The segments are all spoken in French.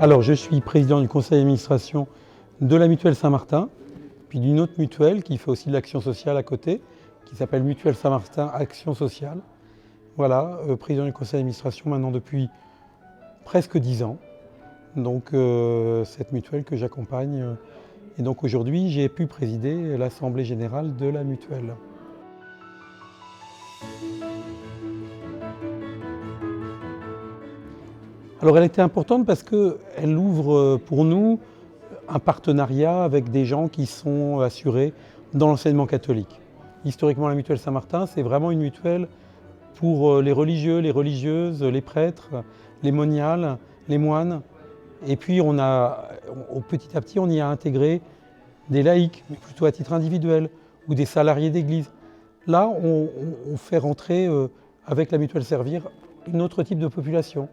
Alors, je suis président du conseil d'administration de la Mutuelle Saint-Martin, puis d'une autre mutuelle qui fait aussi de l'action sociale à côté, qui s'appelle Mutuelle Saint-Martin Action Sociale. Voilà, président du conseil d'administration maintenant depuis presque 10 ans. Donc, cette mutuelle que j'accompagne. Et donc aujourd'hui, j'ai pu présider l'Assemblée générale de la mutuelle. Alors elle était importante parce qu'elle ouvre pour nous un partenariat avec des gens qui sont assurés dans l'enseignement catholique. Historiquement, la mutuelle Saint-Martin, c'est vraiment une mutuelle pour les religieux, les religieuses, les prêtres, les moniales, les moines. Et puis petit à petit, on y a intégré des laïcs, mais plutôt à titre individuel, ou des salariés d'église. Là, on fait rentrer avec la mutuelle Servir un autre type de population.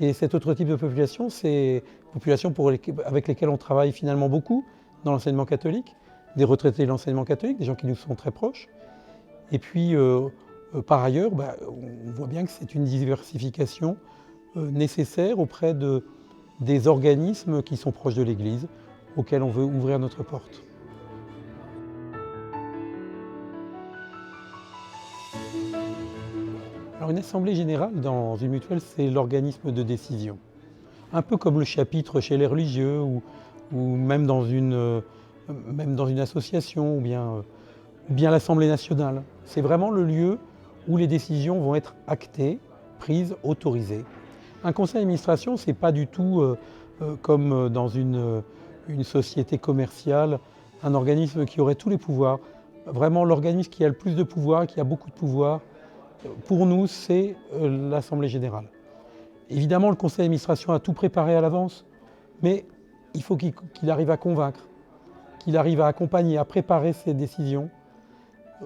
Et cet autre type de population, c'est une population avec lesquelles on travaille finalement beaucoup dans l'enseignement catholique, des retraités de l'enseignement catholique, des gens qui nous sont très proches. Et puis, par ailleurs, on voit bien que c'est une diversification nécessaire auprès des organismes qui sont proches de l'Église, auxquels on veut ouvrir notre porte. Alors une assemblée générale dans une mutuelle, c'est l'organisme de décision. Un peu comme le chapitre chez les religieux ou même dans une association ou bien l'Assemblée nationale. C'est vraiment le lieu où les décisions vont être actées, prises, autorisées. Un conseil d'administration, ce n'est pas du tout comme dans une société commerciale, un organisme qui aurait tous les pouvoirs. Vraiment l'organisme qui a le plus de pouvoir, qui a beaucoup de pouvoir, pour nous, c'est l'Assemblée générale. Évidemment, le conseil d'administration a tout préparé à l'avance, mais il faut qu'il arrive à convaincre, qu'il arrive à accompagner, à préparer ses décisions.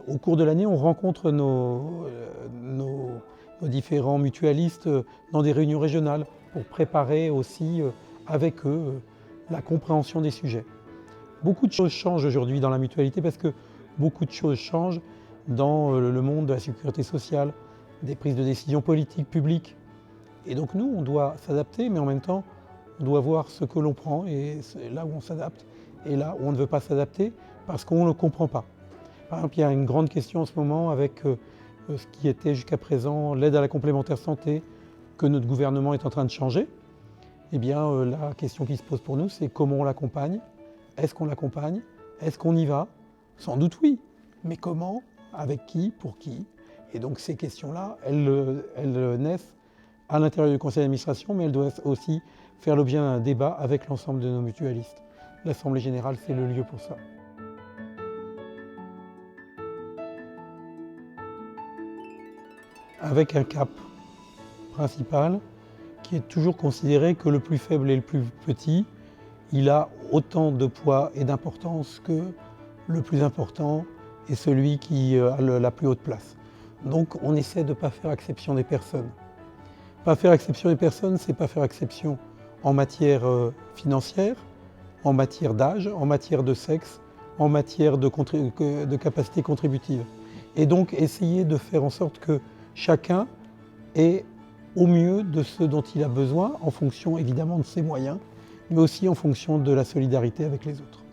Au cours de l'année, on rencontre nos différents mutualistes dans des réunions régionales pour préparer aussi avec eux la compréhension des sujets. Beaucoup de choses changent aujourd'hui dans la mutualité parce que beaucoup de choses changent dans le monde de la sécurité sociale, des prises de décision politiques, publiques. Et donc nous, on doit s'adapter, mais en même temps, on doit voir ce que l'on prend et là où on s'adapte et là où on ne veut pas s'adapter parce qu'on ne le comprend pas. Par exemple, il y a une grande question en ce moment avec ce qui était jusqu'à présent l'aide à la complémentaire santé que notre gouvernement est en train de changer. Eh bien, la question qui se pose pour nous, c'est comment on l'accompagne? Est-ce qu'on l'accompagne? Est-ce qu'on y va? Sans doute oui, mais comment? Avec qui? Pour qui? Et donc ces questions-là, elles naissent à l'intérieur du conseil d'administration, mais elles doivent aussi faire l'objet d'un débat avec l'ensemble de nos mutualistes. L'Assemblée générale, c'est le lieu pour ça. Avec un cap principal qui est toujours considéré que le plus faible et le plus petit, il a autant de poids et d'importance que le plus important est celui qui a la plus haute place. Donc on essaie de ne pas faire exception des personnes. Pas faire exception des personnes, c'est pas faire exception en matière financière, en matière d'âge, en matière de sexe, en matière de capacité contributive. Et donc essayer de faire en sorte que chacun ait au mieux de ce dont il a besoin, en fonction évidemment de ses moyens, mais aussi en fonction de la solidarité avec les autres.